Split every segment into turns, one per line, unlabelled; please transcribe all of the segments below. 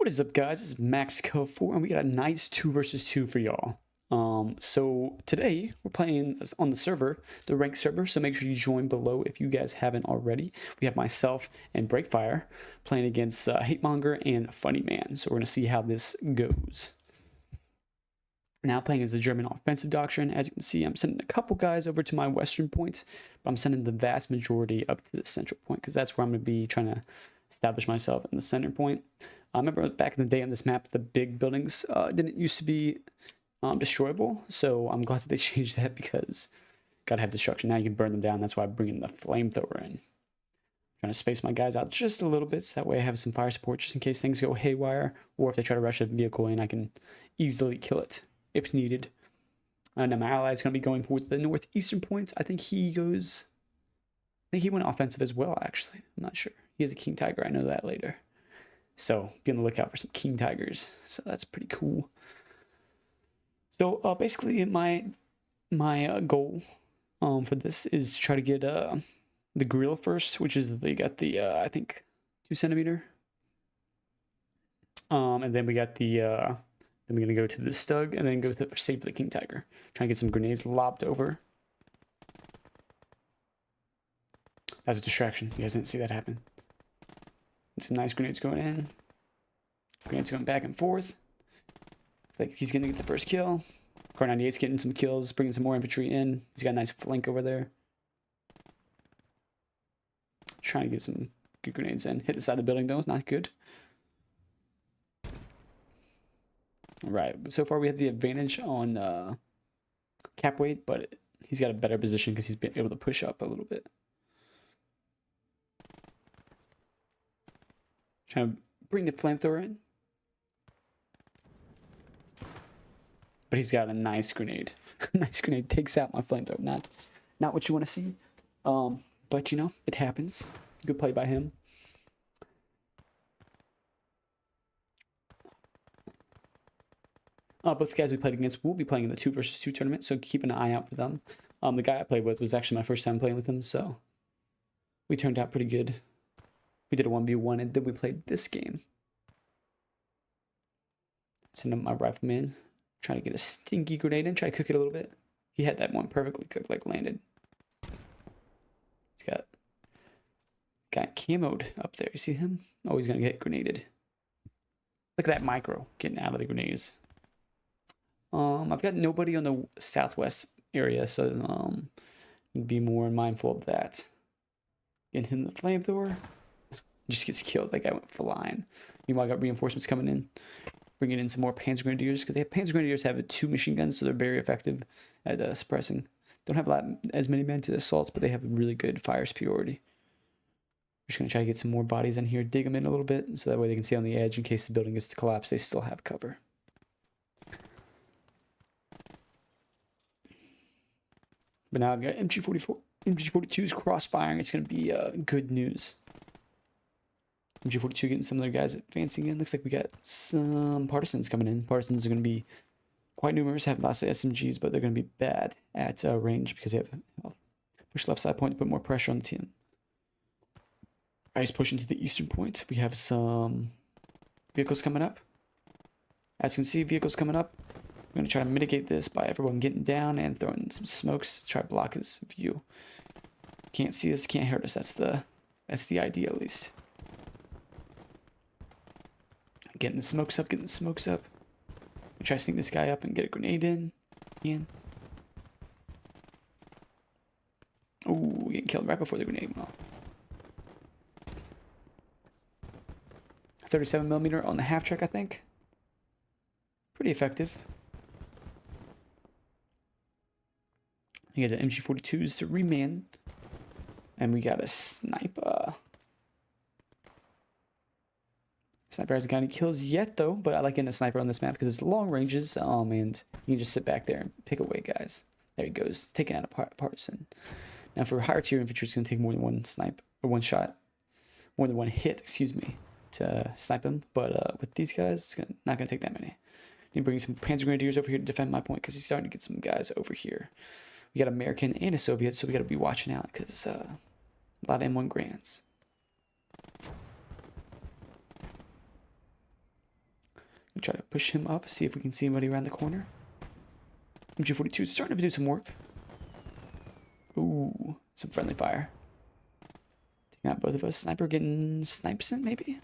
is up, guys? It's Max4, and we got a nice 2 versus 2 for y'all. So today we're playing on the server, the ranked server, so make sure you join below if you guys haven't already. We have myself and Breakfire playing against Hatemonger and Funny Man, so we're going to see how this goes. Now playing as the German offensive doctrine. As you can see, I'm sending a couple guys over to my western point, but I'm sending the vast majority up to the central point, because that's where I'm going to be trying to establish myself in the center point. I remember back in the day on this map, the big buildings didn't used to be destroyable, so I'm glad that they changed that, because gotta have destruction. Now you can burn them down. That's why I'm bringing the flamethrower in. Trying to space my guys out just a little bit, so that way I have some fire support just in case things go haywire, or if they try to rush a vehicle in, I can easily kill it if needed. And my ally is going to be going for the northeastern point. I think he went offensive as well, actually. I'm not sure. He has a King Tiger. I know that later. So be on the lookout for some King Tigers. So that's pretty cool. So basically my goal for this is to try to get the grill first, which is they got the I think 2 centimeter. And then we got the then we're gonna go to the Stug and then go to save the King Tiger. Try and get some grenades lobbed over. That's a distraction. You guys didn't see that happen. Some nice grenades going in. Grenades going back and forth. Looks like he's gonna get the first kill. Car 98's getting some kills, bringing some more infantry in. He's got a nice flank over there. Trying to get some good grenades in. Hit the side of the building though, not good. Alright, so far we have the advantage on cap weight, but he's got a better position because he's been able to push up a little bit. Trying to bring the flamethrower in. But he's got a nice grenade. Nice grenade takes out my flamethrower. Not what you want to see. But you know, it happens. Good play by him. Both the guys we played against will be playing in the 2 versus 2 tournament, so keep an eye out for them. The guy I played with was actually my first time playing with him, so we turned out pretty good. We did a 1v1 and then we played this game. Send up my rifleman, trying to get a stinky grenade in, try to cook it a little bit. He had that one perfectly cooked, like landed. He's got camoed up there. You see him? Oh, he's gonna get grenaded. Look at that micro getting out of the grenades. I've got nobody on the southwest area, so be more mindful of that. Getting him the flamethrower. Just gets killed. That guy went flying. Meanwhile, I got reinforcements coming in, bringing in some more Panzer Grenadiers, because Panzer Grenadiers have 2 machine guns, so they're very effective at suppressing. Don't have as many men to assaults, but they have really good fire superiority. Just gonna try to get some more bodies in here, dig them in a little bit, so that way they can stay on the edge in case the building gets to collapse. They still have cover. But now I've got MG42's crossfiring. It's gonna be good news. MG42 getting some of their guys advancing in. Looks like we got some partisans coming in. Partisans are going to be quite numerous, have lots of SMGs, but they're going to be bad at range because they have push left side point to put more pressure on the team. Ice pushing to the eastern point. We have some vehicles coming up. As you can see, vehicles coming up. We're going to try to mitigate this by everyone getting down and throwing some smokes to try to block his view. Can't see us, can't hurt us. That's the idea, at least. Getting the smokes up, getting the smokes up. I'm try to sneak this guy up and get a grenade in. Oh, getting killed right before the grenade went off. 37mm on the half track, I think. Pretty effective. You get an MG42s to reman. And we got a sniper. Sniper hasn't got any kills yet, though, but I like getting a sniper on this map because it's long ranges, and you can just sit back there and pick away guys. There he goes, taking out a partisan. Now, for higher tier infantry, it's going to take more than one snipe, or one shot, more than one hit, excuse me, to snipe him. But with these guys, it's not going to take that many. Need to bring some Panzer Grenadiers over here to defend my point because he's starting to get some guys over here. We got American and a Soviet, so we got to be watching out because a lot of M1 Grands. We'll try to push him up, see if we can see anybody around the corner. MG42 is starting to do some work. Ooh, some friendly fire. Taking out both of us. Sniper getting snipes in, maybe?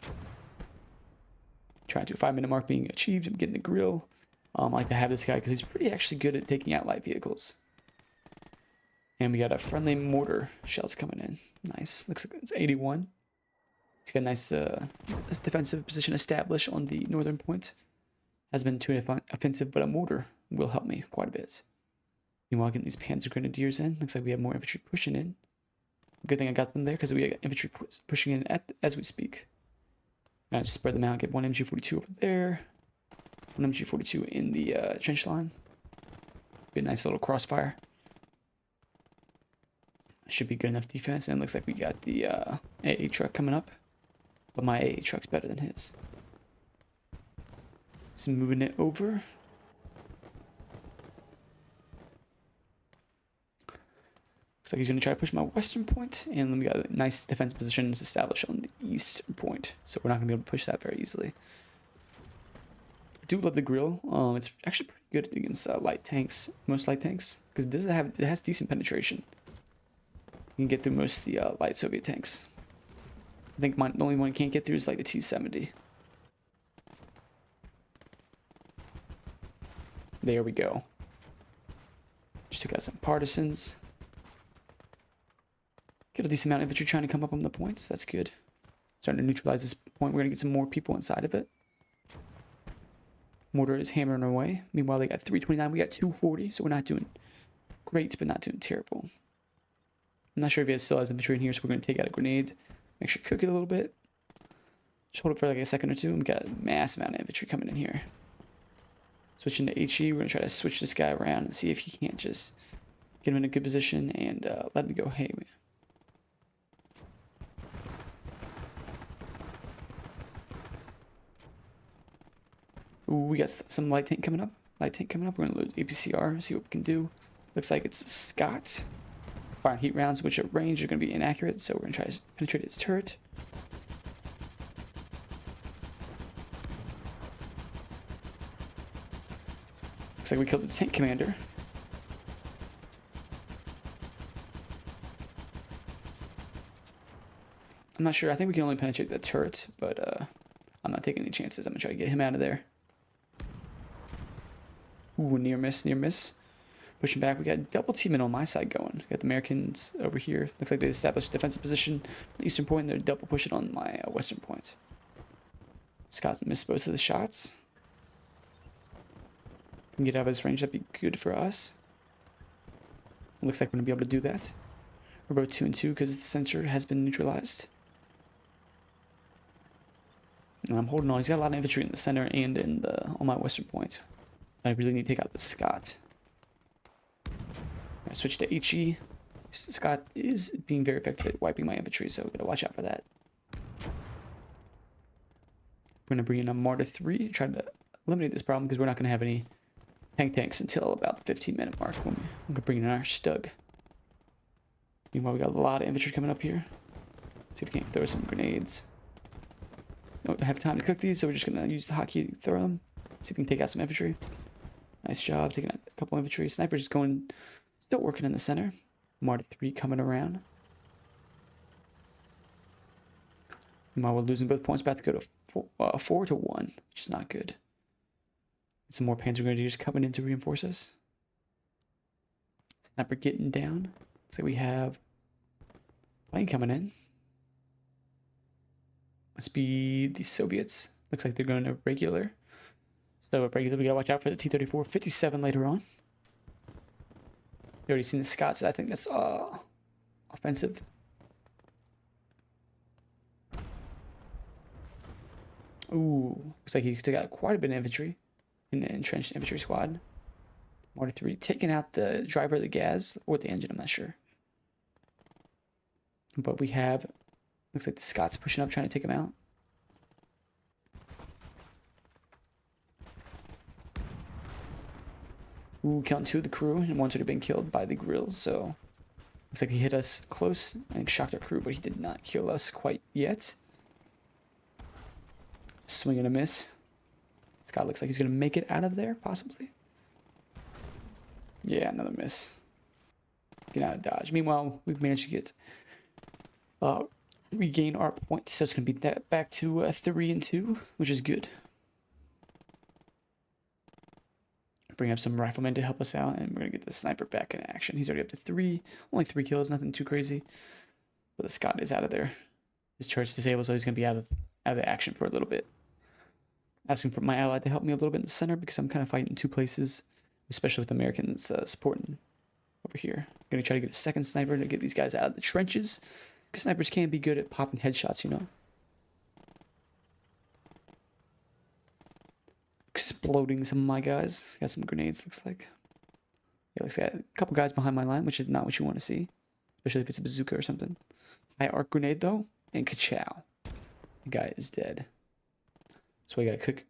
Trying to 5-minute mark being achieved. I'm getting the grill. I like to have this guy because he's pretty actually good at taking out light vehicles. And we got a friendly mortar shells coming in. Nice. Looks like it's 81. He's got a nice defensive position established on the northern point. Hasn't been too offensive, but a mortar will help me quite a bit. Meanwhile, getting these Panzer Grenadiers in. Looks like we have more infantry pushing in. Good thing I got them there because we got infantry pushing in as we speak. I'm gonna spread them out. Get one MG42 over there. One MG42 in the trench line. Be a nice little crossfire. Should be good enough defense. And it looks like we got the AA truck coming up. But my AA truck's better than his. So moving it over. Looks like he's going to try to push my western point. And then we got nice defense positions established on the eastern point. So we're not going to be able to push that very easily. I do love the grill. It's actually pretty good against light tanks. Most light tanks. Because it has decent penetration. You can get through most of the light Soviet tanks. I think the only one you can't get through is like the T-70. There we go. Just took out some partisans. Get a decent amount of infantry trying to come up on the points. That's good. Starting to neutralize this point. We're going to get some more people inside of it. Mortar is hammering away. Meanwhile, they got 329. We got 240. So we're not doing great, but not doing terrible. I'm not sure if he still has infantry in here, so we're going to take out a grenade. Make sure to cook it a little bit. Just hold it for like a second or two. And we got a massive amount of infantry coming in here. Switching to HE, we're going to try to switch this guy around and see if he can't just get him in a good position and let him go. Hey, man. Ooh, we got some light tank coming up. We're going to load APCR, see what we can do. Looks like it's Scott. Firing heat rounds, which at range are going to be inaccurate, so we're going to try to penetrate its turret. Looks like we killed the tank commander. I'm not sure. I think we can only penetrate the turret, but I'm not taking any chances. I'm going to try to get him out of there. Ooh, near miss. Pushing back, we got double teaming on my side going. Got the Americans over here. Looks like they established a defensive position on the eastern point. They're double pushing on my western point. Scott missed both of the shots. If we can get out of this range, that'd be good for us. It looks like we're going to be able to do that. We're both 2 and 2 because the sensor has been neutralized. And I'm holding on. He's got a lot of infantry in the center and on my western point. I really need to take out the Scott. I switch to HE. Scott is being very effective at wiping my infantry, so we gotta watch out for that. We're gonna bring in a Marta 3, try to eliminate this problem because we're not gonna have any tanks until about the 15-minute mark when we're gonna bring in our Stug. Meanwhile, we got a lot of infantry coming up here. Let's see if we can throw some grenades. Don't have time to cook these, so we're just gonna use the hotkey to throw them. See if we can take out some infantry. Nice job taking out a couple infantry. Snipers going. Still working in the center. Marta 3 coming around. Meanwhile, we're losing both points. About to go to 4 to 1, which is not good. Some more Panzer Grenadiers coming in to reinforce us. Sniper getting down. Looks like we have plane coming in. Must be the Soviets. Looks like they're going to regular. So at regular, we gotta watch out for the T-34 57 later on. You already seen the Scott, so I think that's offensive. Ooh, looks like he took out quite a bit of infantry in the entrenched infantry squad. Marta 3 taking out the driver of the gas or the engine, I'm not sure. But we have, looks like the Scots pushing up, trying to take him out. Ooh, killing 2 of the crew, and 1 should have been killed by the grills, so looks like he hit us close and shocked our crew, but he did not kill us quite yet. Swing and a miss. This guy looks like he's going to make it out of there, possibly. Yeah, another miss. Get out of dodge. Meanwhile, we've managed to get regain our point, so it's going to be that back to 3 and 2, which is good. Bring up some riflemen to help us out, and we're going to get the sniper back in action. He's already up to 3. Only 3 kills, nothing too crazy. But the Scot is out of there. His charge disabled, so he's going to be out of the action for a little bit. Asking for my ally to help me a little bit in the center because I'm kind of fighting in 2 places, especially with Americans supporting over here. I'm going to try to get a second sniper to get these guys out of the trenches, because snipers can be good at popping headshots, you know. Exploding some of my guys. Got some grenades, looks like. Yeah, looks like a couple guys behind my line, which is not what you want to see, especially if it's a bazooka or something. High arc grenade though, and ka-chow. The guy is dead. So we gotta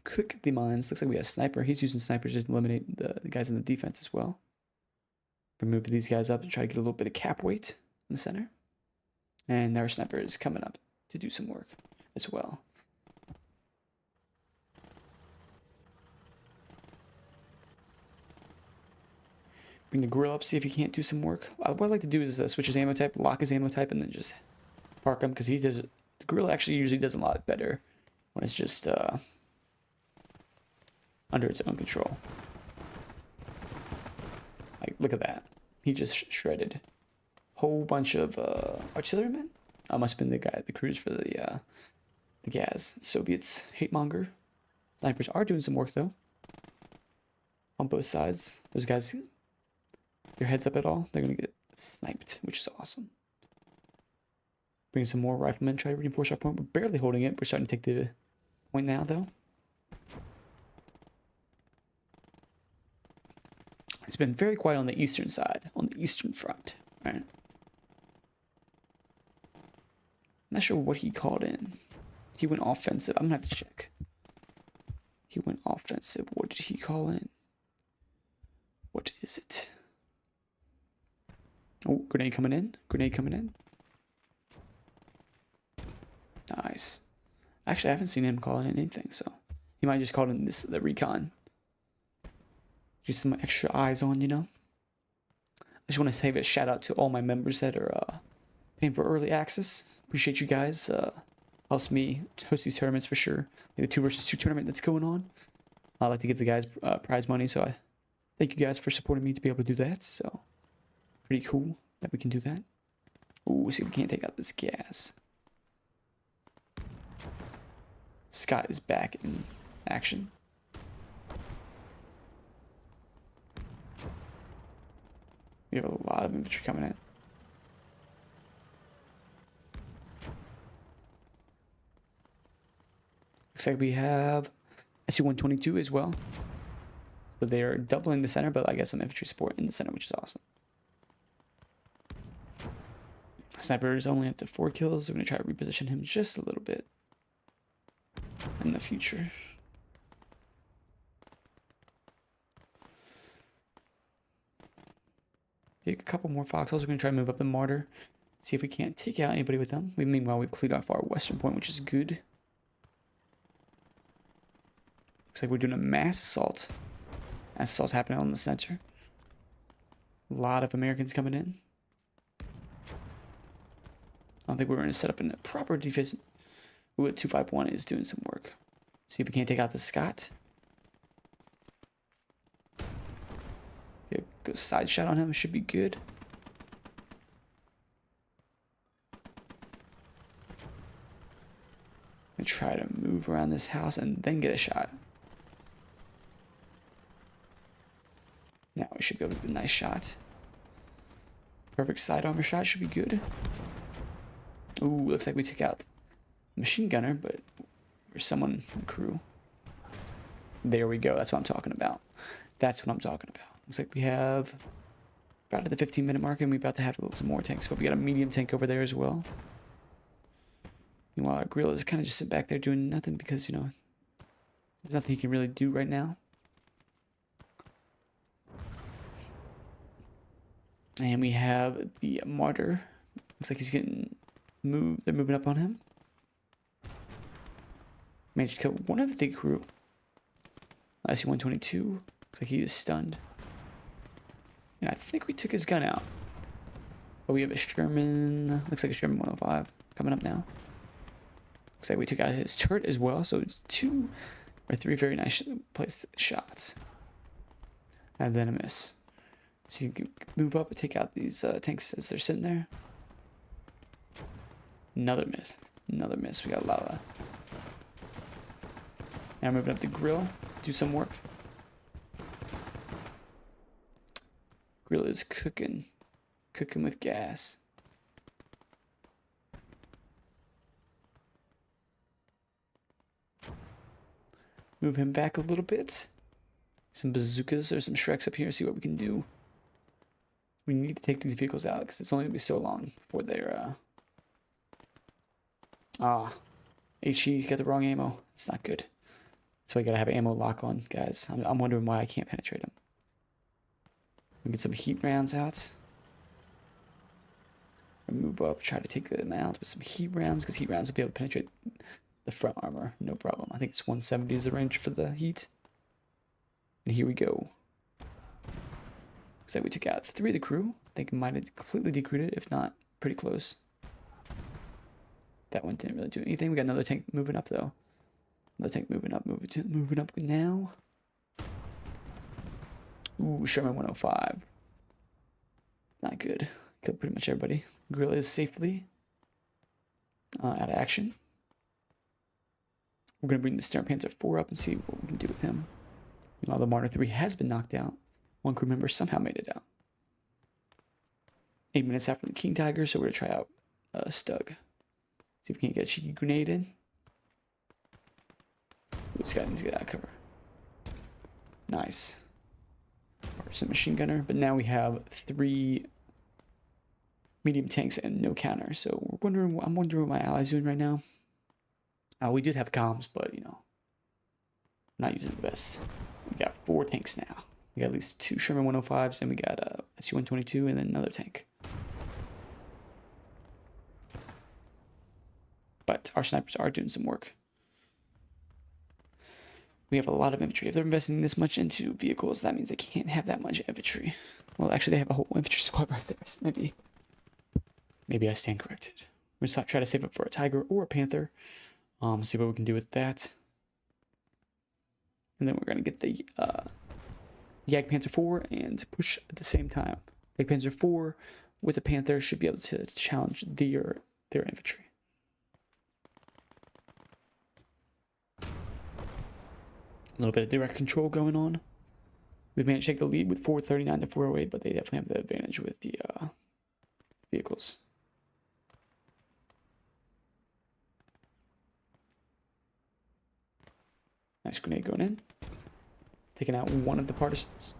cook the mines. Looks like we got a sniper. He's using snipers to eliminate the guys in the defense as well. Gonna move these guys up and try to get a little bit of cap weight in the center. And our sniper is coming up to do some work as well. Bring the grill up, see if he can't do some work. What I like to do is switch his ammo type, lock his ammo type, and then just park him, because he does. The grill actually usually does a lot better when it's just under its own control. Like, look at that. He just shredded whole bunch of artillerymen. Must have been the guy at the cruise for the gas. Soviets, hate monger. Snipers are doing some work though. On both sides. Those guys, their heads up at all, they're gonna get sniped, which is awesome. Bring some more riflemen, try to reinforce our point. We're barely holding it. We're starting to take the point now though. It's been very quiet on the eastern side, on the eastern front, right? Not sure what he called in. He went offensive. I'm gonna have to check. He went offensive. What did he call in? What is it? Oh, grenade coming in. Grenade coming in. Nice. Actually, I haven't seen him calling in anything, so he might just call in the recon. Just some extra eyes on, you know. I just want to say a shout out to all my members that are paying for early access. Appreciate you guys. Helps me host these tournaments for sure. Like the 2 versus 2 tournament that's going on. I like to give the guys prize money, so I thank you guys for supporting me to be able to do that. So pretty cool that we can do that. Ooh, see if we can't take out this gas. Scott is back in action. We have a lot of infantry coming in. Looks like we have SU-122 as well. So they are doubling the center, but I got some infantry support in the center, which is awesome. Sniper is only up to 4 kills. We're going to try to reposition him just a little bit in the future. Take a couple more foxholes. We're going to try to move up the mortar. See if we can't take out anybody with them. Meanwhile, we've cleared off our western point, which is good. Looks like we're doing a mass assault. Mass assault's happening on the center. A lot of Americans coming in. I don't think we're going to set up in a proper defense. Ooh, 251 is doing some work. See if we can't take out the Scot. Okay, go side shot on him. Should be good. I'm gonna try to move around this house and then get a shot. Now we should be able to get a nice shot. Perfect side armor shot should be good. Ooh, looks like we took out the machine gunner, but there's someone in the crew. There we go. That's what I'm talking about. That's what I'm talking about. Looks like we have about at the 15-minute mark, and we're about to have some more tanks, but we got a medium tank over there as well. Meanwhile, our grill is kind of just sitting back there doing nothing because, you know, there's nothing he can really do right now. And we have the martyr. Looks like he's getting moved. They're moving up on him. Managed to kill one of the crew. SU-122. Looks like he is stunned. And I think we took his gun out. But we have a Sherman. Looks like a Sherman 105 coming up now. Looks like we took out his turret as well. So it's 2 or 3 very nice placed shots. And then a miss. So you can move up and take out these tanks as they're sitting there. Another miss. Another miss. We got a lot of... Now moving up the grill. Do some work. Grill is cooking. Cooking with gas. Move him back a little bit. Some bazookas or some Shreks up here. See what we can do. We need to take these vehicles out because it's only going to be so long before they're... HE got the wrong ammo. It's not good. So I got to have ammo lock on, guys. I'm wondering why I can't penetrate them. We get some heat rounds out. Move up, try to take them out with some heat rounds, because heat rounds will be able to penetrate the front armor, no problem. I think it's 170 is the range for the heat. And here we go. Looks like we took out 3 of the crew. I think it might have completely decrewed it, if not pretty close. That one didn't really do anything. We got another tank moving up though. Another tank moving up now. Ooh, Sherman 105. Not good. Killed pretty much everybody. Grill is safely out of action. We're going to bring the Stern Panther 4 up and see what we can do with him. Meanwhile, the Martyr 3 has been knocked out. 1 crew member somehow made it out. 8 minutes after the King Tiger, so we're going to try out Stug. See if we can get a cheeky grenade in. Ooh, this guy needs to get out of cover. Nice. Some machine gunner, but now we have 3 medium tanks and no counter. So I'm wondering what my allies doing right now. We did have comms, but you know, not using the best. We got 4 tanks now. We got at least 2 Sherman 105s, and we got a SU-122, and then another tank. But our snipers are doing some work. We have a lot of infantry. If they're investing this much into vehicles, that means they can't have that much infantry. Well, actually, they have a whole infantry squad right there. So maybe I stand corrected. We're just try to save up for a Tiger or a Panther. See what we can do with that. And then we're going to get the Yak Panther 4 and push at the same time. Yak Panther 4 with the Panther should be able to challenge their infantry. A little bit of direct control going on. We've managed to take the lead with 439 to 408, but they definitely have the advantage with the vehicles. Nice grenade going in. Taking out one of the partisans.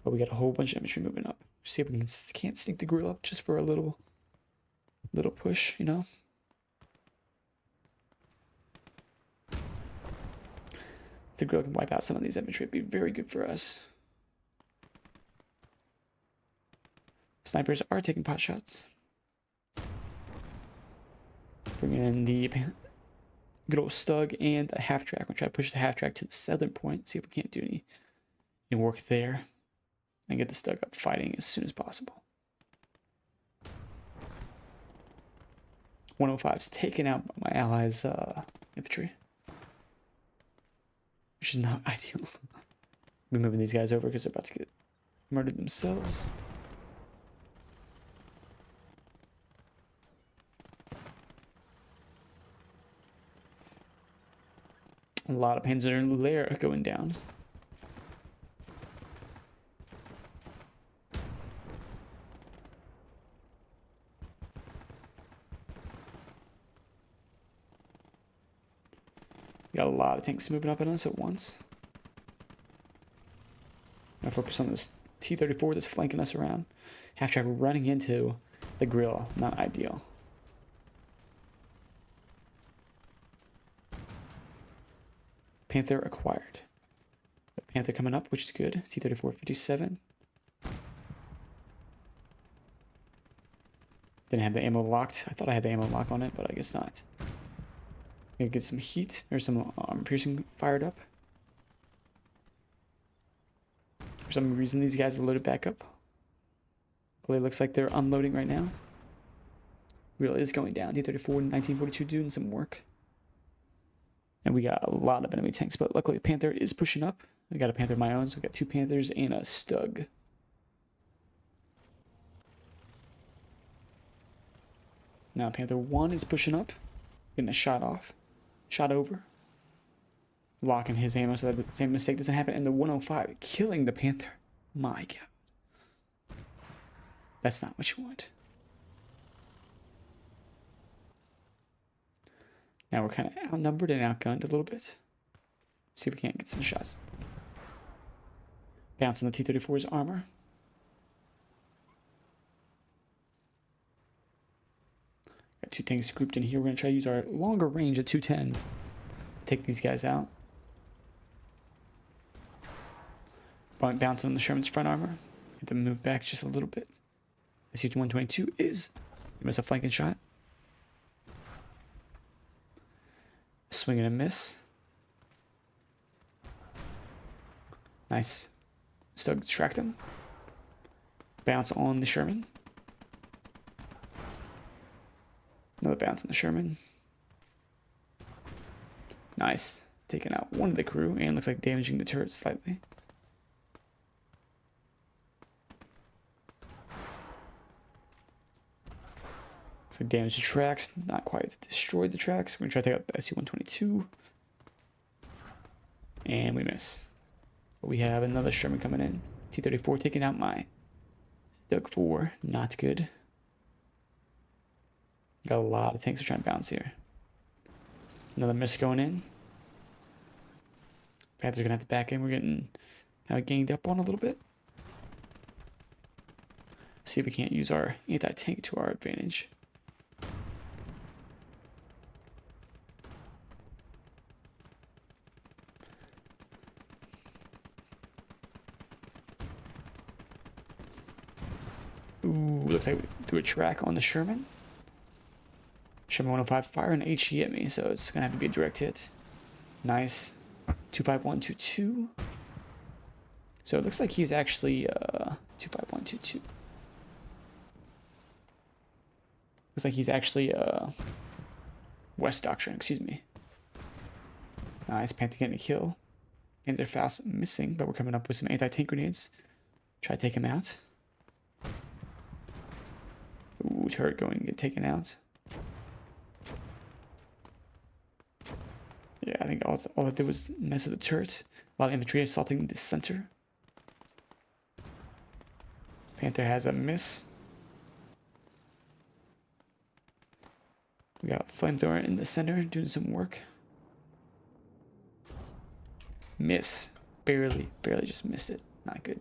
But we got a whole bunch of infantry moving up. See if we can't sneak the grill up just for a little push, you know? If the grill can wipe out some of these infantry, it'd be very good for us. Snipers are taking pot shots. Bring in the good old Stug and a half track. We'll try to push the half track to the southern point. See if we can't do any work there. And get the Stug up fighting as soon as possible. 105's taken out by my allies' infantry. Which is not ideal. We're moving these guys over because they're about to get murdered themselves. A lot of Panzer Lair going down. Got a lot of tanks moving up on us at once. I'm gonna focus on this T-34 that's flanking us around. Half track running into the grill. Not ideal. Panther acquired. Panther coming up, which is good. T-34 57. Didn't have the ammo locked. I thought I had the ammo lock on it, but I guess not. Gonna get some heat or some Pershing fired up. some reason, these guys are loaded back up. It looks like they're unloading right now. Really is going down. D-34 and 1942 doing some work. And we got a lot of enemy tanks, but luckily the Panther is pushing up. We got a Panther of my own, so we got 2 Panthers and a Stug. Now Panther 1 is pushing up, getting a shot off, shot over, locking his ammo so that the same mistake doesn't happen. And the 105 killing the Panther. My God, that's not what you want. Now we're kind of outnumbered and outgunned a little bit. See if we can't get some shots. Bounce on the T-34's armor. Got 2 tanks grouped in here. We're going to try to use our longer range at 210. Take these guys out. Bouncing on the Sherman's front armor. Have to move back just a little bit. SU-122 is... Give us a flanking shot. Swing and a miss. Nice. Stug distract him. Bounce on the Sherman. Another bounce on the Sherman. Nice. Taking out one of the crew and looks like damaging the turret slightly. Looks like damage the tracks. Not quite destroyed the tracks. We're going to try to take out the SU-122. And we miss. But we have another Sherman coming in. T-34 taking out my Stug 4. Not good. Got a lot of tanks we're trying to bounce here. Another miss going in. Panther's going to have to back in. We're getting kind of ganged up on a little bit. See if we can't use our anti-tank to our advantage. Ooh, looks like we threw a track on the Sherman. Sherman 105 fire an HE at me, so it's gonna have to be a direct hit. Nice. 25122. So it looks like he's actually 25122. Looks like he's actually West Doctrine, excuse me. Nice, Panther getting a kill. And they're fast missing, but we're coming up with some anti-tank grenades. Try to take him out. Ooh, turret going to get taken out. Yeah, I think all it did was mess with the turret. A lot of infantry assaulting the center. Panther has a miss. We got a flamethrower in the center doing some work. Miss. Barely just missed it. Not good.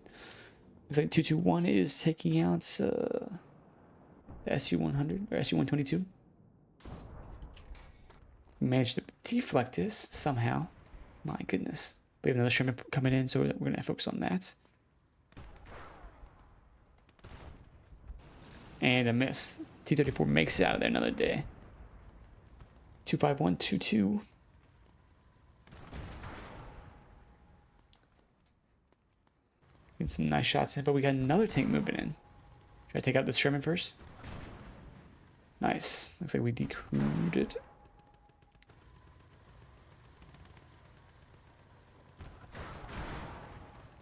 Looks like 221 is taking out the SU-100 or SU-122. We managed to deflect this somehow. My goodness. We have another Sherman coming in, so we're going to focus on that. And a miss. T-34 makes it out of there another day. 25122. Get some nice shots in, but we got another tank moving in. Try to take out this Sherman first. Nice. Looks like we decrewed it.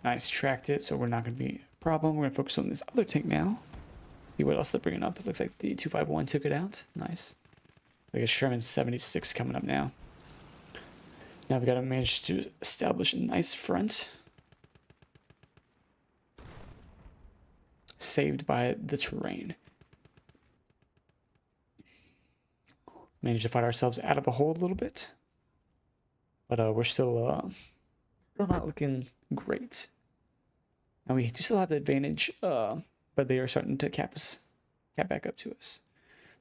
Nice, tracked it, so we're not going to be a problem. We're going to focus on this other tank now. See what else they're bringing up. It looks like the 251 took it out. Nice. Like a Sherman 76 coming up now. Now we got to manage to establish a nice front. Saved by the terrain. Managed to fight ourselves out of a hole a little bit. But we're still not looking great. Now we do still have the advantage, but they are starting to cap back up to us.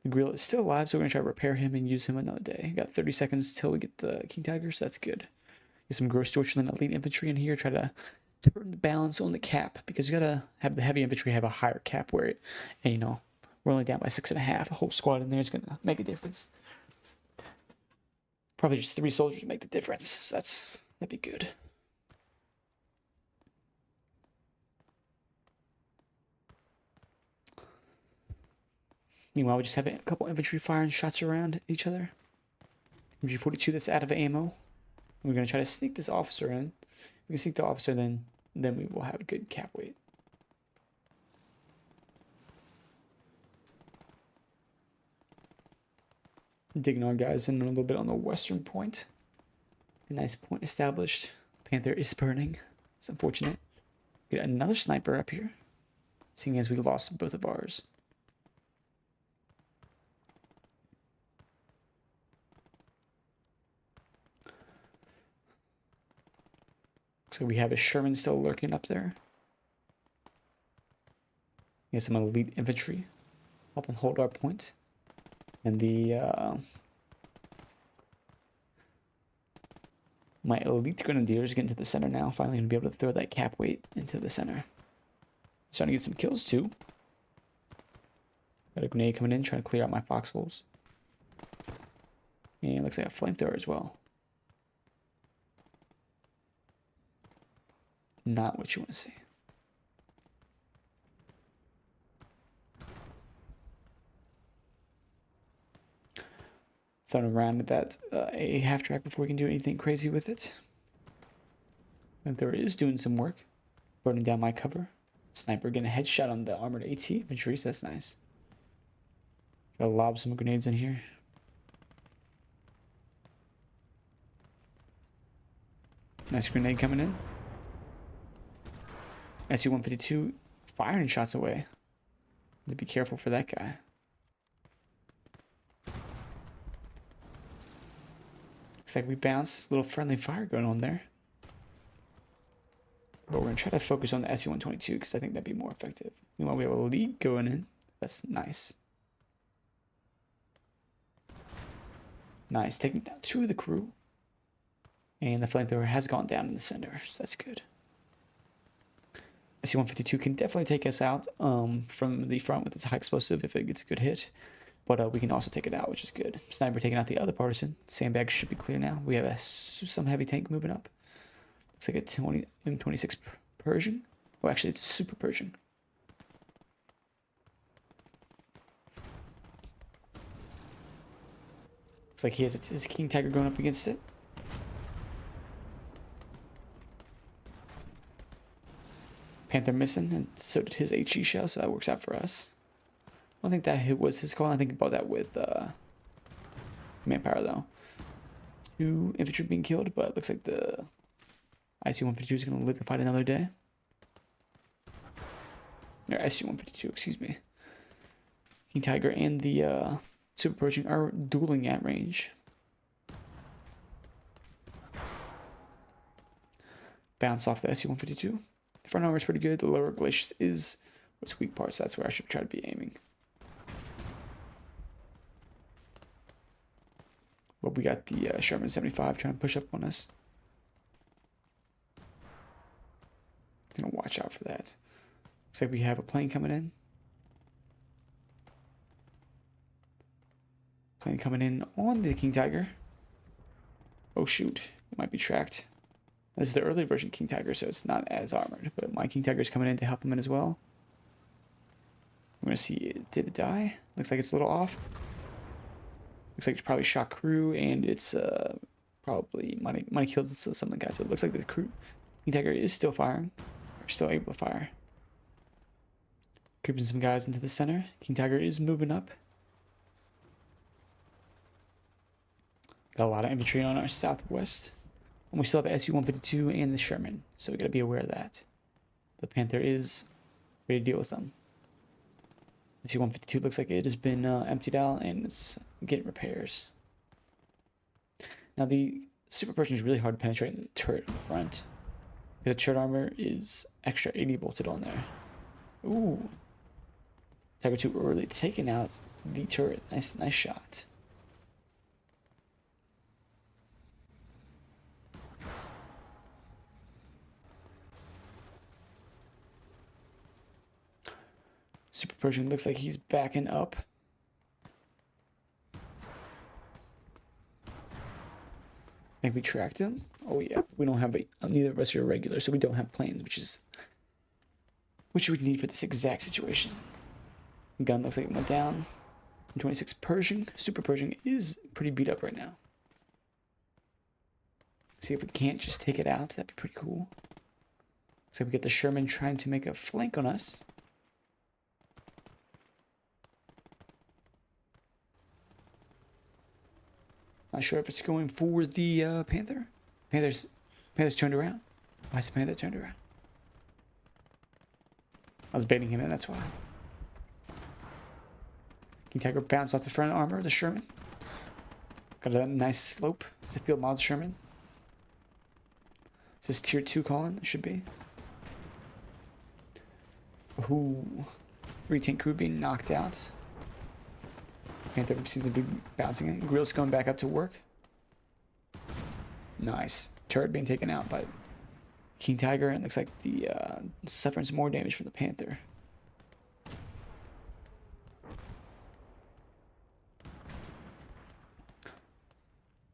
The grill is still alive, so we're going to try to repair him and use him another day. Got 30 seconds till we get the King Tiger, so that's good. Get some Gross Deutschland elite infantry in here. Try to turn the balance on the cap, because you got to have the heavy infantry have a higher cap wear it. And, you know, we're only down by 6.5. A whole squad in there is going to make a difference. Probably just 3 soldiers make the difference, so that'd be good. Meanwhile, we just have a couple infantry firing shots around each other. MG42 that's out of ammo. We're going to try to sneak this officer in. If we can sneak the officer, then we will have good cap weight. Digging our guys in a little bit on the western point. A nice point established. Panther is burning. It's unfortunate. We got another sniper up here, seeing as we lost both of ours. So we have a Sherman still lurking up there. We have some elite infantry helping hold our point. And my elite grenadiers get into the center now. Finally gonna be able to throw that cap weight into the center. Starting to get some kills too. Got a grenade coming in, trying to clear out my foxholes. And it looks like a flamethrower as well. Not what you want to see. Thrown around at that a half track before we can do anything crazy with it. Flamethrower is doing some work, burning down my cover. Sniper getting a headshot on the armored AT infantry, so that's nice. Gotta lob some grenades in here. Nice grenade coming in. SU-152 firing shots away. Need to be careful for that guy. Looks like we bounced. A little friendly fire going on there. But we're going to try to focus on the SU-122 because I think that'd be more effective. Meanwhile, we have a lead going in. That's nice. Nice. Taking down 2 of the crew. And the flamethrower has gone down in the center, so that's good. SU-152 can definitely take us out from the front with its high explosive if it gets a good hit. But we can also take it out, which is good. Sniper taking out the other partisan. Sandbags should be clear now. We have some heavy tank moving up. Looks like a M26 Pershing. Oh, actually, it's a Super Pershing. Looks like he has his King Tiger going up against it. Panther missing, and so did his HE shell, so that works out for us. I don't think that hit was his call. I think he bought that with manpower, though. 2 infantry being killed, but it looks like the IC-152 is going to live to fight another day. Or SU-152, excuse me. King Tiger and the Super Pershing are dueling at range. Bounce off the SU-152. The front armor is pretty good. The lower glaciers is its weak part, so that's where I should try to be aiming. But we got the Sherman 75 trying to push up on us. Gonna watch out for that. Looks like we have a plane coming in. Plane coming in on the King Tiger. Oh shoot, it might be tracked. This is the early version King Tiger, so it's not as armored. But my King Tiger is coming in to help him in as well. We're gonna see, did it die? Looks like it's a little off. Looks like it's probably shot crew, and it's probably might have killed some of the guys. So it looks like the crew King Tiger is still firing. We're still able to fire. Creeping some guys into the center. King Tiger is moving up. Got a lot of infantry on our southwest. And we still have SU-152 and the Sherman, so we gotta be aware of that. The Panther is ready to deal with them. SU-152 looks like it has been emptied out and it's getting repairs. Now the Super Pershing is really hard to penetrate in the turret on the front, because the turret armor is extra 80 bolted on there. Ooh. Tiger 2 early taking out the turret. Nice shot. Super Pershing looks like he's backing up. I think we tracked him. Oh yeah, we don't have neither of us are regular, so we don't have planes, which we need for this exact situation. Gun looks like it went down. 26 Pershing. Super Pershing is pretty beat up right now. See if we can't just take it out. That'd be pretty cool. Looks like we get the Sherman trying to make a flank on us. Not sure if it's going for the Panther. Panther's turned around. Why is the Panther turned around? I was baiting him in, that's why. King Tiger bounced off the front armor of the Sherman. Got a nice slope. It's the field mod Sherman. Is this tier 2 calling? It should be. Ooh. 3 tank crew being knocked out. Panther seems to be bouncing it. Grill's going back up to work. Nice. Turret being taken out by King Tiger. And it looks like the suffering some more damage from the Panther.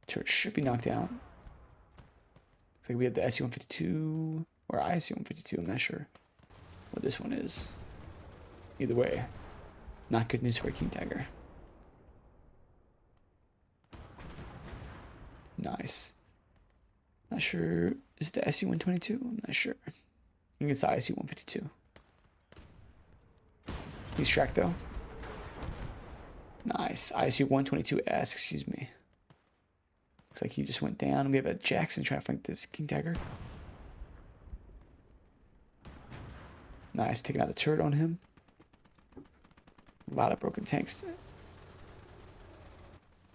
Turret should be knocked out. Looks like we have the SU-152 or ISU-152. I'm not sure what this one is. Either way, not good news for King Tiger. Nice. Not sure. Is it the SU-122? I'm not sure. I think it's the ISU-152. He's tracked though. Nice. ISU-122S, excuse me. Looks like he just went down. We have a Jackson trying to flank this King Tiger. Nice. Taking out the turret on him. A lot of broken tanks.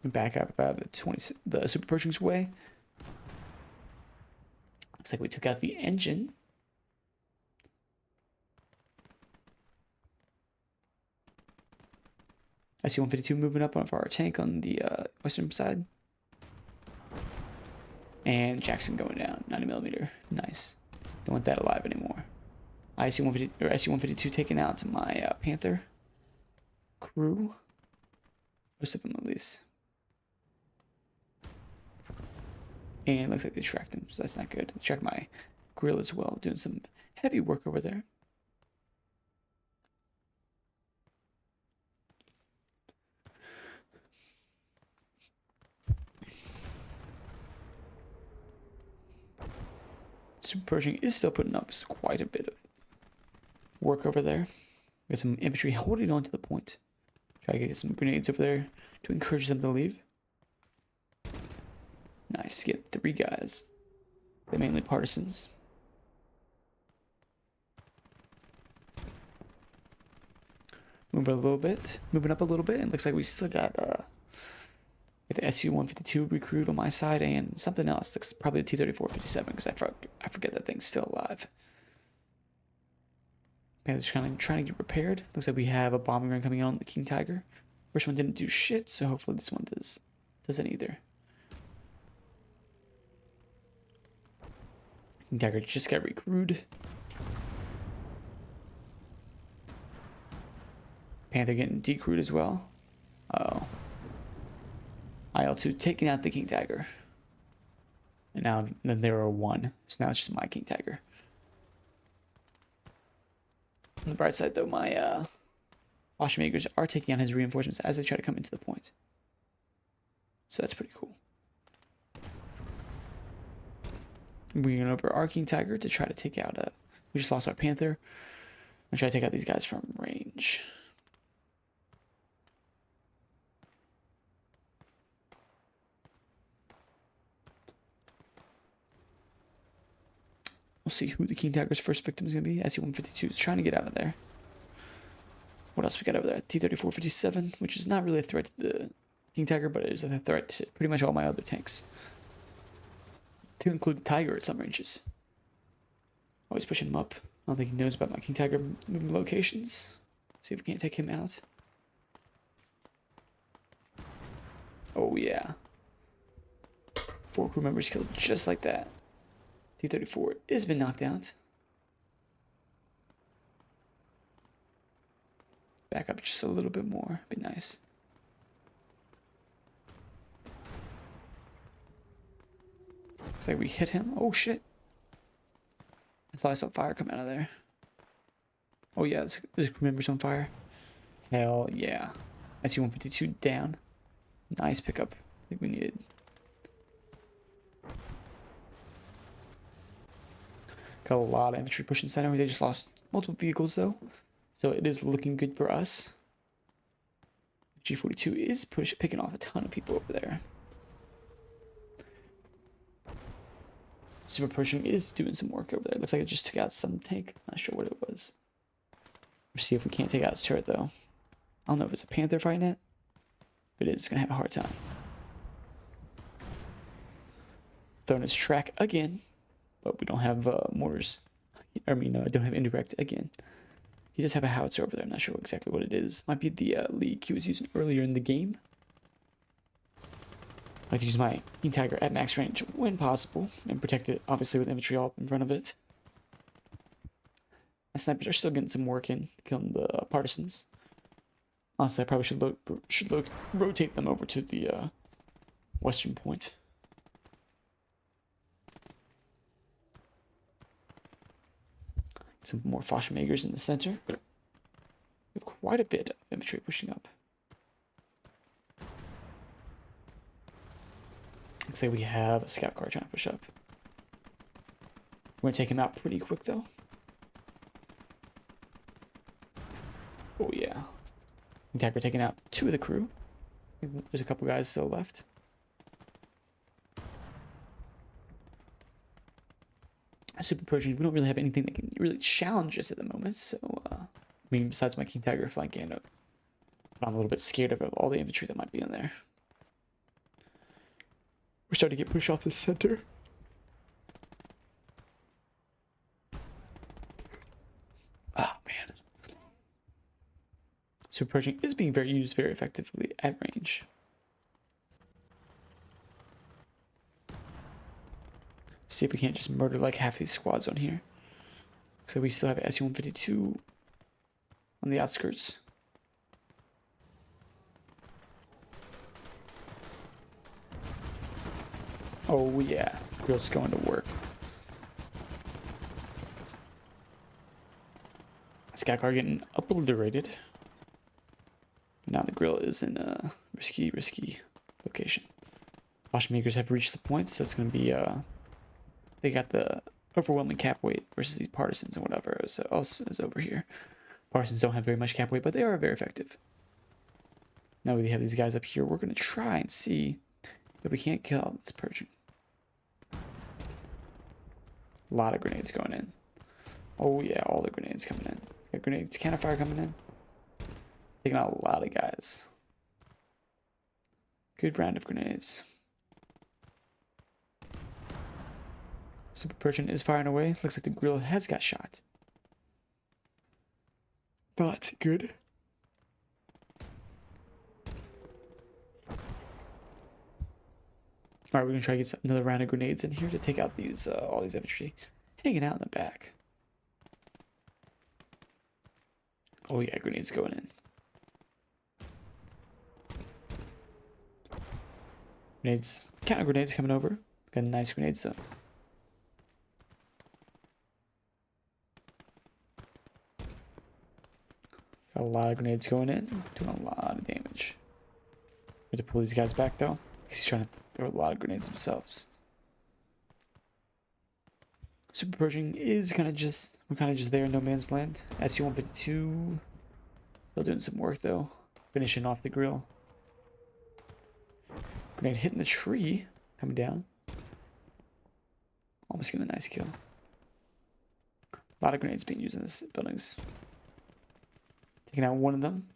Back up about the Super Pershing's way. Looks like we took out the engine. SU-152 moving up for our tank on the western side. And Jackson going down, 90mm. Nice. Don't want that alive anymore. ISU-150 or SU-152 taken out to my Panther crew. Most of them at least. And it looks like they tracked him, so that's not good. They tracked my grill as well, doing some heavy work over there. Super Pershing is still putting up quite a bit of work over there. We got some infantry holding on to the point. Try to get some grenades over there to encourage them to leave. Nice, get 3 guys. They're mainly partisans. Moving up a little bit, and looks like we still got the SU-152 recruit on my side and something else. Looks probably the T-34-57 because I forget that thing's still alive. Panther's trying to get repaired. Looks like we have a bombing run coming on the King Tiger. First one didn't do shit, so hopefully this one doesn't either. King Tiger just got recruited. Panther getting decrewed as well. Uh-oh. IL-2 taking out the King Tiger. And now then there are 1. So now it's just my King Tiger. On the bright side though, my Makers are taking out his reinforcements as they try to come into the point. So that's pretty cool. Bringing over our King Tiger to try to take out we just lost our Panther. I'm trying to take out these guys from range. We'll see who the King Tiger's first victim is going to be. SU-152 is trying to get out of there. What else we got over there? T-34-57, which is not really a threat to the King Tiger, but it is a threat to pretty much all my other tanks. To include the Tiger at some ranges. Always pushing him up. I don't think he knows about my King Tiger moving locations. See if we can't take him out. Oh yeah. 4 crew members killed just like that. T-34 has been knocked out. Back up just a little bit more. Be nice. Looks like we hit him. Oh shit. I thought I saw fire come out of there. Oh yeah, there's crew members on fire. Hell yeah. SU-152 down. Nice pickup. I think we needed. Got a lot of infantry pushing center. They just lost multiple vehicles though, so it is looking good for us. G42 is picking off a ton of people over there. Super Pershing is doing some work over there. Looks like it just took out some tank. Not sure what it was. We'll see if we can't take out its turret though. I don't know if it's a Panther fighting it, but it is gonna have a hard time. Throwing its track again, but we don't have mortars. I mean, I don't have indirect again. He does have a howitzer over there. I'm not sure exactly what it is. Might be the leak he was using earlier in the game. I like to use my King Tiger at max range when possible and protect it, obviously, with infantry all up in front of it. My snipers are still getting some work in, killing the partisans. Honestly, I probably should rotate them over to the western point. Some more Fallschirmjägers in the center. We have quite a bit of infantry pushing up. Looks like we have a scout car trying to push up. We're going to take him out pretty quick, though. Oh, yeah. We're taking out 2 of the crew. There's a couple guys still left. Super Pershing, we don't really have anything that can really challenge us at the moment. So, I mean, besides my King Tiger flanking up. But I'm a little bit scared of all the infantry that might be in there. We're starting to get pushed off the center. Oh, man. Super Pershing is being used very effectively at range. See if we can't just murder like half these squads on here. So we still have SU-152 on the outskirts. Oh yeah, grill's going to work. Scout car getting obliterated. Now the grill is in a risky location. Fallschirmjägers have reached the point, so it's going to be they got the overwhelming cap weight versus these partisans and whatever else is over here. Partisans don't have very much cap weight, but they are very effective. Now we have these guys up here. We're going to try and see if we can't kill out this Pershing. A lot of grenades going in. Oh yeah, all the grenades coming in. Got grenades, cannon fire coming in. Taking out a lot of guys. Good round of grenades. Super Pershing is firing away. Looks like the grill has got shot. But good. Alright, we're gonna try to get another round of grenades in here to take out these all these infantry hanging out in the back. Oh yeah, grenades going in. Grenades, counter grenades coming over. Got nice grenades though. Got a lot of grenades going in, doing a lot of damage. We have to pull these guys back though, because he's trying to throw a lot of grenades themselves. Super Pershing is we're kind of just there in no man's land. SU-152, still doing some work though, finishing off the grill. Grenade hitting the tree, coming down. Almost getting a nice kill. A lot of grenades being used in this buildings. Taking out one of them.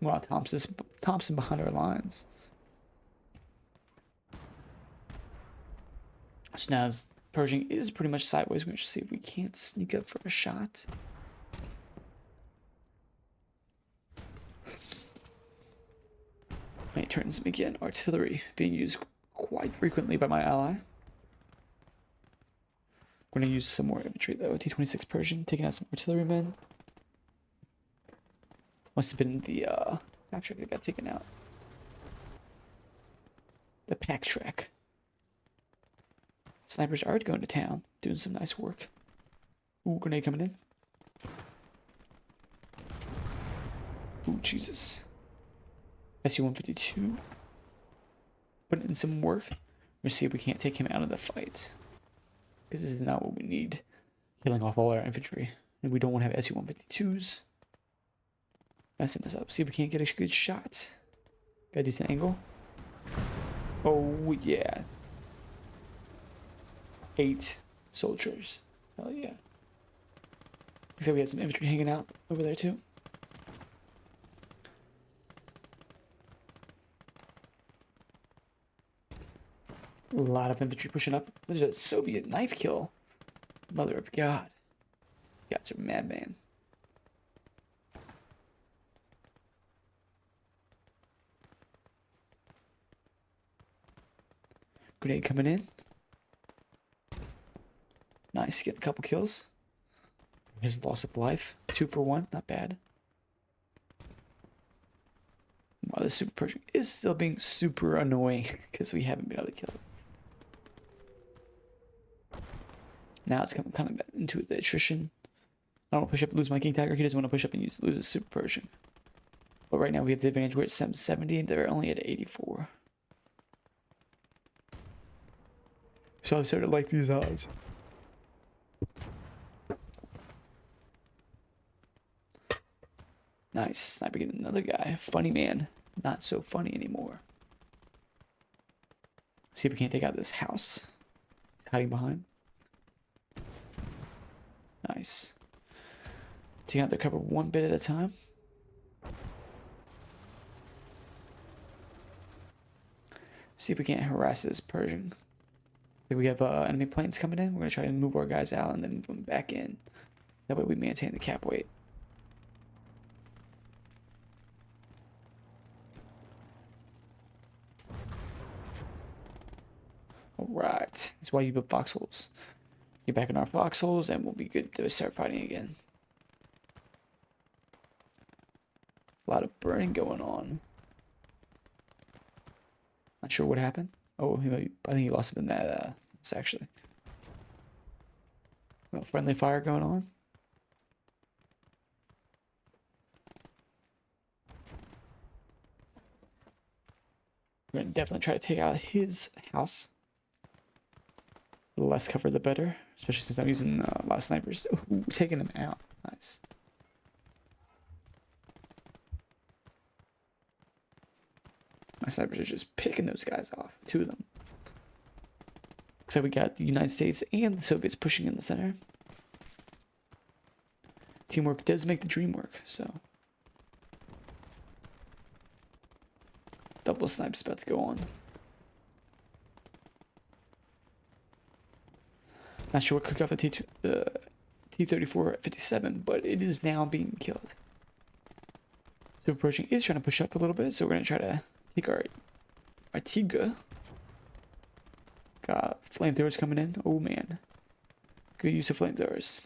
Wow, Thompson behind our lines. So now as Pershing is pretty much sideways, we're going to see if we can't sneak up for a shot. And it turns again, artillery being used quite frequently by my ally. We're going to use some more infantry though. T-26 Pershing taking out some artillerymen. Must have been the map track that got taken out. The pack track. Snipers are going to town, doing some nice work. Ooh, grenade coming in. Ooh, Jesus. SU-152. Put in some work. We'll see if we can't take him out of the fight. Because this is not what we need. Killing off all our infantry. And we don't want to have SU-152s. Messing us up. See if we can't get a good shot. Got a decent angle. Oh, yeah. 8 soldiers. Hell yeah. Looks like we had some infantry hanging out over there too. A lot of infantry pushing up. There's a Soviet knife kill. Mother of God. You guys are madman. Grenade coming in. Nice, getting a couple kills. His loss of life. 2 for 1, not bad. Wow, this Super Pershing is still being super annoying because we haven't been able to kill it. Now it's coming kind of into the attrition. I don't want to push up and lose my King Tiger. He doesn't want to push up and lose a Super Pershing. But right now we have the advantage. We're at 770 and they're only at 84. So I'm starting to like these odds. Nice. Sniper getting another guy. Funny man. Not so funny anymore. See if we can't take out this house. He's hiding behind. Nice. Taking out their cover one bit at a time. See if we can't harass this Pershing. I think we have enemy planes coming in. We're going to try and move our guys out and then move them back in. That way we maintain the cap weight. Alright. That's why you build foxholes. Get back in our foxholes and we'll be good to start fighting again. A lot of burning going on. Not sure what happened. Oh, I think he lost him in that actually. Well, friendly fire going on. We're gonna definitely try to take out his house. The less cover, the better. Especially since I'm using a lot of snipers. Ooh, taking him out. Nice. My snipers are just picking those guys off. 2 of them. Looks like we got the United States and the Soviets pushing in the center. Teamwork does make the dream work, so. Double snipe's about to go on. Not sure what cooked off the T-34 at 57, but it is now being killed. Super Pershing is trying to push up a little bit, so we're going to try to take our Tiga. Got flamethrowers coming in. Oh man. Good use of flamethrowers.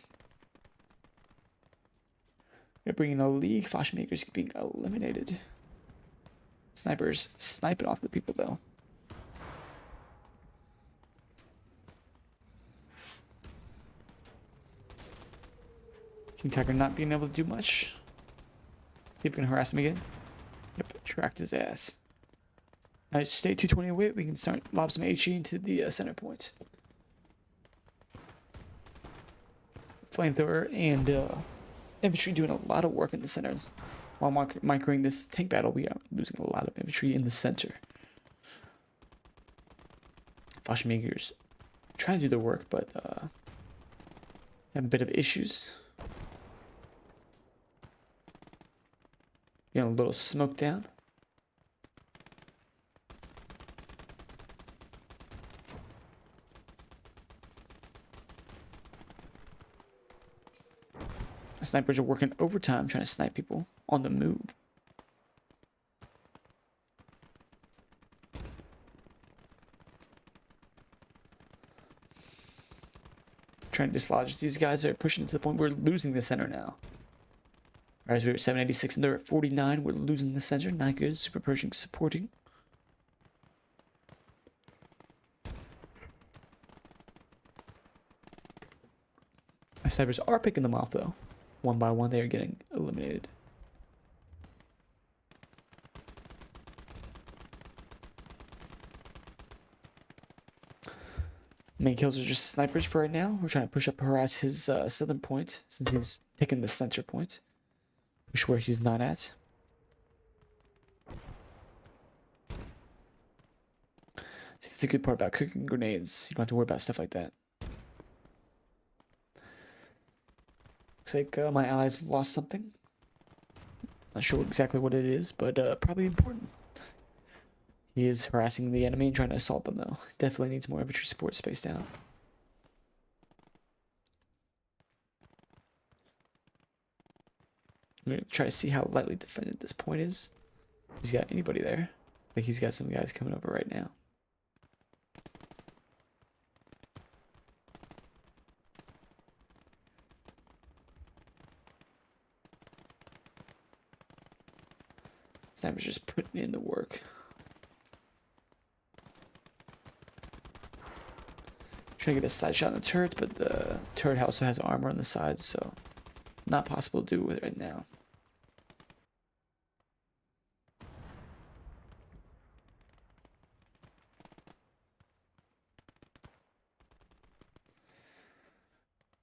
We're bringing a league. Flash makers being eliminated. Snipers sniping off the people though. King Tiger not being able to do much. See if we can harass him again. Yep, tracked his ass. Nice, stay 220 away. We can start lob some HE into the center point. Flamethrower and infantry doing a lot of work in the center. While microing this tank battle, we are losing a lot of infantry in the center. Fashmakers trying to do their work, but have a bit of issues. Getting a little smoke down. Snipers are working overtime trying to snipe people on the move. Trying to dislodge these guys. Are pushing to the point we're losing the center now. Alright, so we're at 786 and they're at 49. We're losing the center. Not good. Super Pershing supporting. My snipers are picking them off though. One by one, they are getting eliminated. Main kills are just snipers for right now. We're trying to push up, harass his southern point since he's taking the center point. Push where he's not at. See, that's a good part about cooking grenades. You don't have to worry about stuff like that. Looks like my allies lost something. Not sure exactly what it is, but probably important. He is harassing the enemy and trying to assault them, though. Definitely needs more infantry support spaced out. I'm going to try to see how lightly defended this point is. If he's got anybody there. I think he's got some guys coming over right now. Sniper's just putting in the work. Trying to get a side shot on the turret, but the turret also has armor on the sides, so not possible to do with it right now.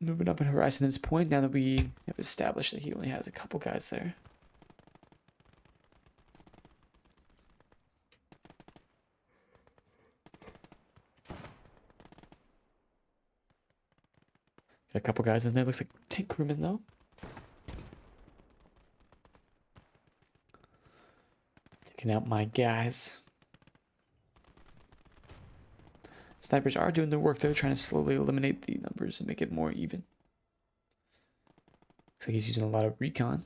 Moving up and harassing his point now that we have established that he only has a couple guys there. Got a couple guys in there. Looks like tank crewmen though. Taking out my guys. Snipers are doing their work though, trying to slowly eliminate the numbers and make it more even. Looks like he's using a lot of recon.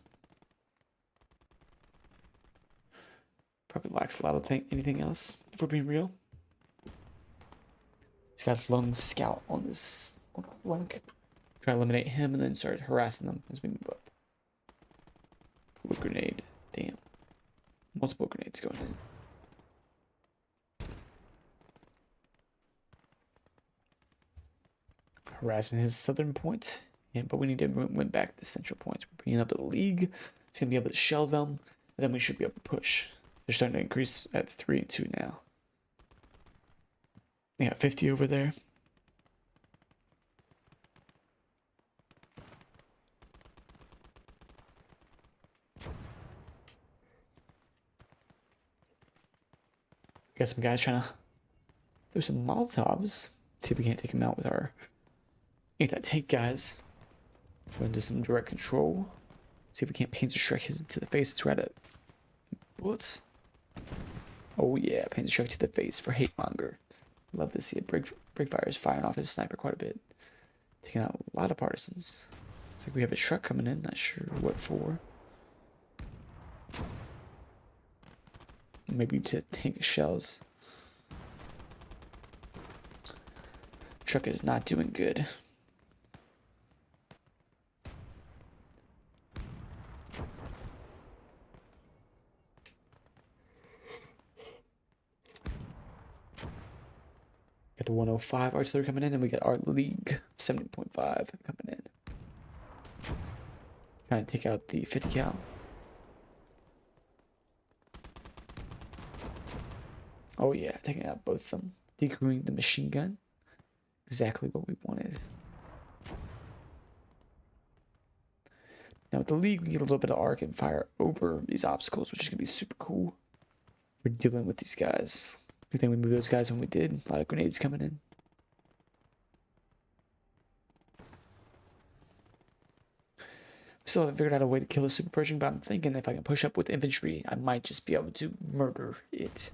Probably lacks a lot of anything else, if we're being real. He's got a lone scout on this flank. Try to eliminate him and then start harassing them as we move up. Ooh, a grenade. Damn. Multiple grenades going in. Harassing his southern point. Yeah, but we need to win back the central points. We're bringing up the league. It's going to be able to shell them. And then we should be able to push. They're starting to increase at 3 and 2 now. They got 50 over there. Got some guys trying to throw some Molotovs. See if we can't take them out with our anti-tank guys. Go into some direct control. See if we can't Panzer Shrek him to the face. It's right at bullets. Oh yeah, Panzer Shrek to the face for Hate Monger. Love to see it. Breakfire is firing off his sniper quite a bit. Taking out a lot of partisans. Looks like we have a Shrek coming in. Not sure what for. Maybe to tank shells. Truck is not doing good. Got the 105 artillery coming in, and we got our League 70.5 coming in. Trying to take out the 50 cal. Oh yeah, taking out both of them. Decrewing the machine gun. Exactly what we wanted. Now with the League, we get a little bit of arc and fire over these obstacles, which is going to be super cool. We're dealing with these guys. Good thing we moved those guys when we did. A lot of grenades coming in. Still haven't figured out a way to kill a Super Pershing, but I'm thinking if I can push up with infantry, I might just be able to murder it.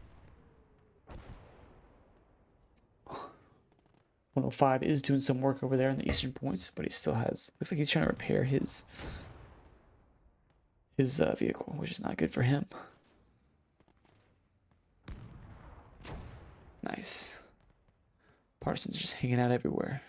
105 is doing some work over there in the eastern points, but he still has... Looks like he's trying to repair his vehicle, which is not good for him. Nice. Partisans just hanging out everywhere.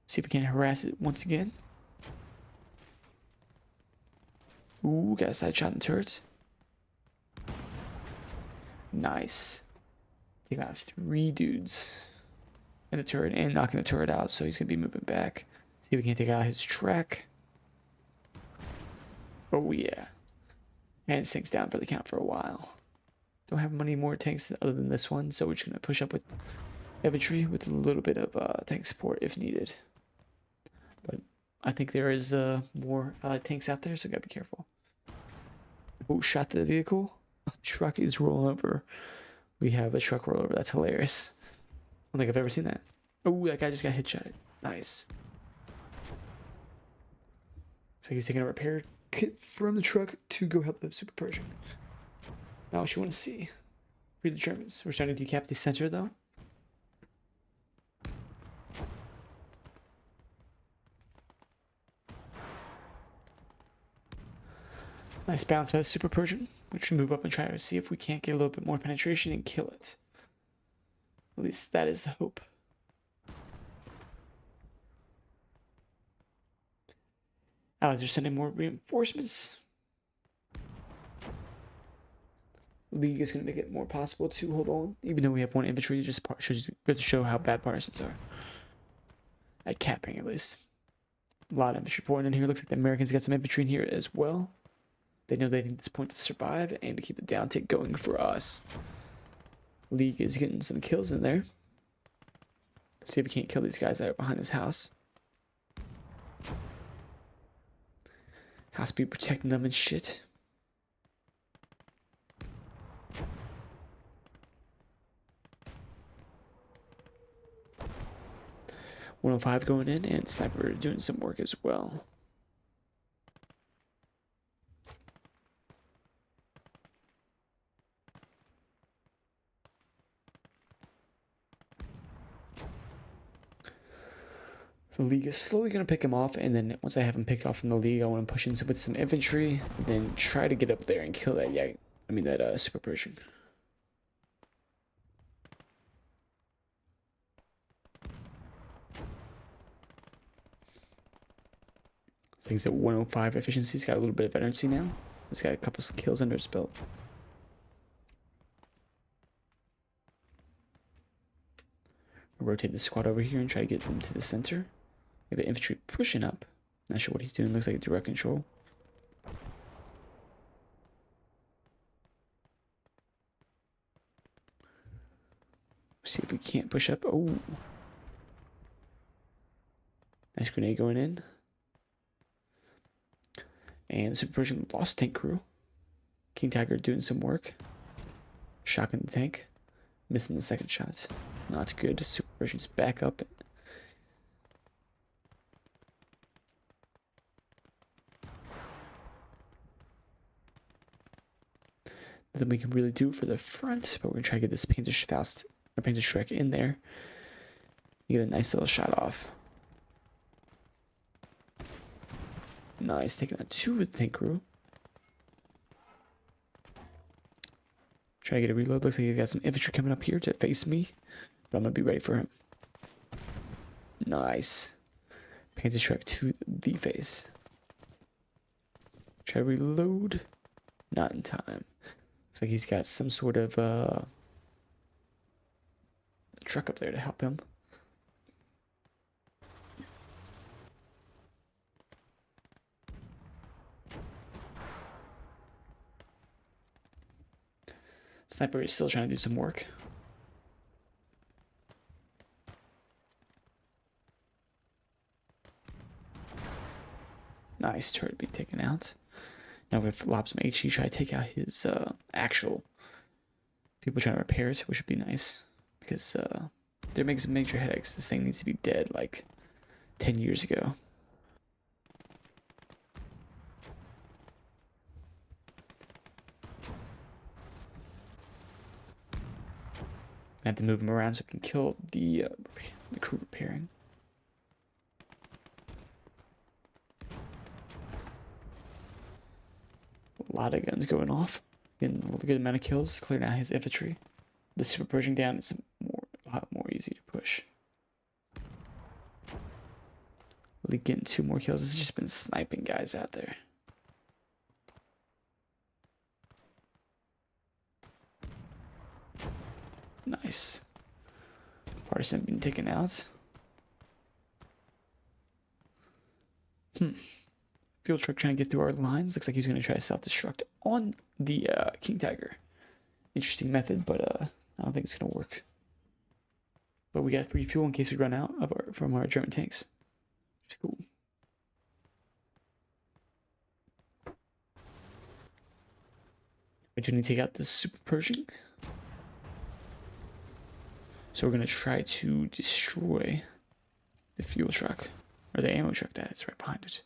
See if we can harass it once again. Ooh, got a side shot in the turret. Nice. Take out 3 dudes. in the turret and knocking the turret out, so he's going to be moving back. See if we can take out his track. Oh, yeah. And it sinks down for the count for a while. Don't have many more tanks other than this one, so we're just going to push up with infantry with a little bit of tank support if needed. But I think there is more tanks out there, so gotta be careful. Oh, shot the vehicle. Truck is rolling over. We have a truck rollover. That's hilarious. I don't think I've ever seen that. Oh, that guy just got headshotted. Nice. Looks like he's taking a repair kit from the truck to go help the Super Pershing. Now what you want to see. Free the Germans. We're starting to decap the center though. Nice bounce by the Super Persian. We should move up and try to see if we can't get a little bit more penetration and kill it. At least that is the hope. Allies are sending more reinforcements. League is going to make it more possible to hold on, even though we have one infantry. It just shows to show how bad partisans are at capping, at least. A lot of infantry pouring in here. Looks like the Americans got some infantry in here as well. They know they need this point to survive and to keep the down tick going for us. League is getting some kills in there. Let's see if we can't kill these guys that are behind this house. House be protecting them and shit. .105 going in, and Sniper doing some work as well. The League is slowly going to pick him off, and then once I have him picked off from the League, I want to push in with some infantry, and then try to get up there and kill that, that Super Pershing. Things at 105 efficiency. He's got a little bit of energy now. He's got a couple of kills under his belt. We'll rotate the squad over here and try to get them to the center. We have infantry pushing up. Not sure what he's doing. Looks like direct control. See if we can't push up. Oh. Nice grenade going in. And the Super Pershing lost tank crew. King Tiger doing some work. Shocking the tank. Missing the second shot. Not good. Super Pershing's back up. Nothing we can really do for the front, but we're gonna try to get this Panzer in there. You get a nice little shot off. Nice, taking out two with the tank crew. Try to get a reload. Looks like he's got some infantry coming up here to face me, but I'm gonna be ready for him. Nice. Panzer to the face. Try to reload. Not in time. Looks like he's got some sort of truck up there to help him. Sniper is still trying to do some work. Nice, turret being taken out. Now we have to lob some HE, try to take out his actual people trying to repair it, which would be nice. Because they're making some major headaches. This thing needs to be dead like 10 years ago. I have to move him around so I can kill the crew repairing. A lot of guns going off. Getting a good amount of kills. Clearing out his infantry. The Super Pershing down is a lot more easy to push. Really getting 2 more kills. This has just been sniping guys out there. Nice. Partisan being taken out. Field truck trying to get through our lines. Looks like he's going to try to self-destruct on the King Tiger. Interesting method, but I don't think it's going to work. But we got free fuel in case we run out of from our German tanks. Which is cool. We do need to take out the Super Pershing. So we're going to try to destroy the fuel truck. Or the ammo truck that is right behind it.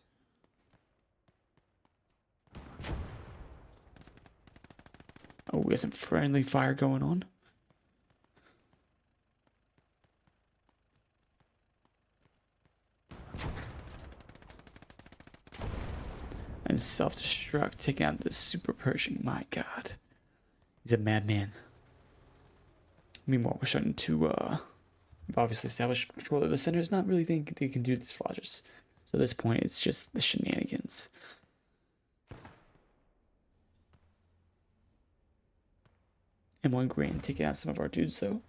Oh, we got some friendly fire going on. And self-destruct, taking out the Super Pershing. My god. He's a madman. Meanwhile, we're starting to obviously establish control of the center. It's not really thinking they can do dislodges. So at this point, it's just the shenanigans. M1 Grain taking out some of our dudes, though.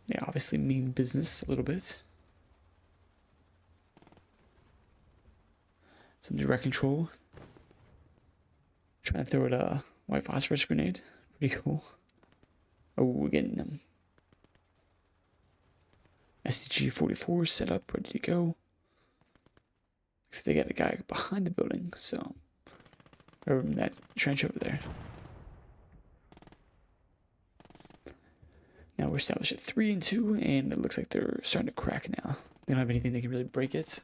They obviously mean business a little bit. Some direct control. Trying to throw it a white phosphorus grenade. Pretty cool. Oh, we're getting them. SDG-44 set up, ready to go. Looks like they got a guy behind the building, so. Or in that trench over there. Now we're established at 3 and 2, and it looks like they're starting to crack now. They don't have anything that can really break us.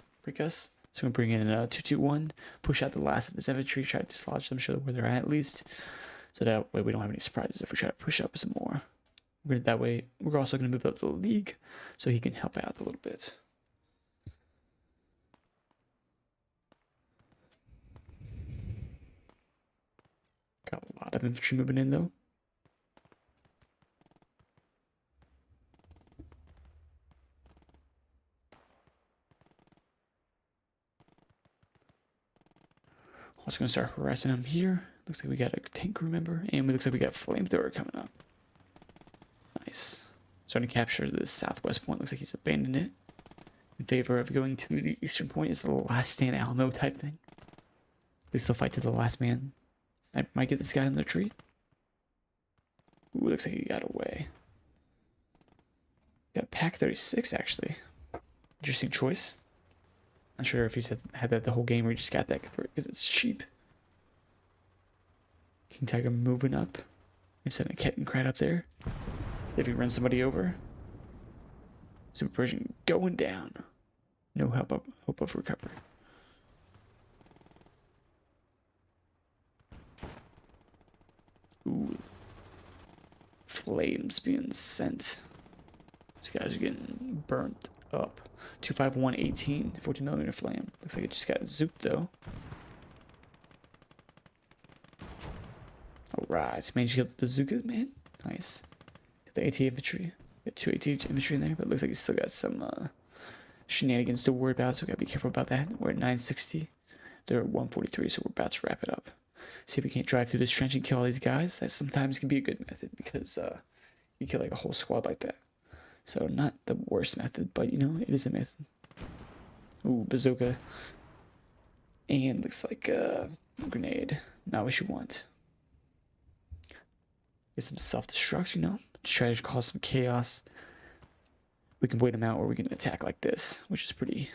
So I'm going to bring in a 2-2-1, push out the last of his infantry, try to dislodge them, show them where they're at least. So that way we don't have any surprises if we try to push up some more. That way, we're also going to move up to the league so he can help out a little bit. Got a lot of infantry moving in though. Also going to start harassing him here. Looks like we got a tank crew member, and it looks like we got flamethrower coming up. Nice. Starting to capture the southwest point. Looks like he's abandoned it in favor of going to the eastern point. It's the last stand Alamo type thing. They still fight to the last man. Sniper might get this guy in the retreat. Ooh, looks like he got away. Got Pack 36 actually. Interesting choice. Not sure if he's had that the whole game or he just got that because it's cheap. King Tiger moving up. He's sending a Ket and Krat up there. See if he runs somebody over. Super Pershing going down. No hope of recovery. Ooh. Flames being sent. These guys are getting burnt up. 25118, 14mm flame. Looks like it just got zooped though. Alright, managed to get the bazooka, man. Nice. Got the AT infantry. Got 2 AT infantry in there, but it looks like he's still got some shenanigans to worry about, so we gotta be careful about that. We're at 960. They're at 143, so we're about to wrap it up. See if we can't drive through this trench and kill all these guys. That sometimes can be a good method because you kill like a whole squad like that. So not the worst method, but you know, it is a method. Ooh, bazooka. And looks like a grenade. Not what you want. Get some self-destruct, you know? Just try to cause some chaos. We can wait them out or we can attack like this, which is pretty...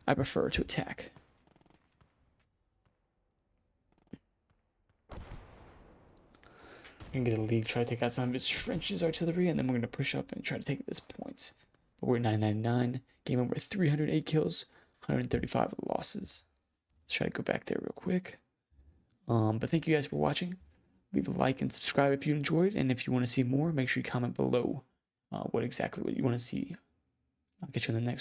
I prefer to attack. We're going to get a league, try to take out some of its trenches artillery, and then we're going to push up and try to take this points. But we're 999. Game over 308 kills, 135 losses. Let's try to go back there real quick. But thank you guys for watching. Leave a like and subscribe if you enjoyed. And if you want to see more, make sure you comment below what you want to see. I'll get you in the next one.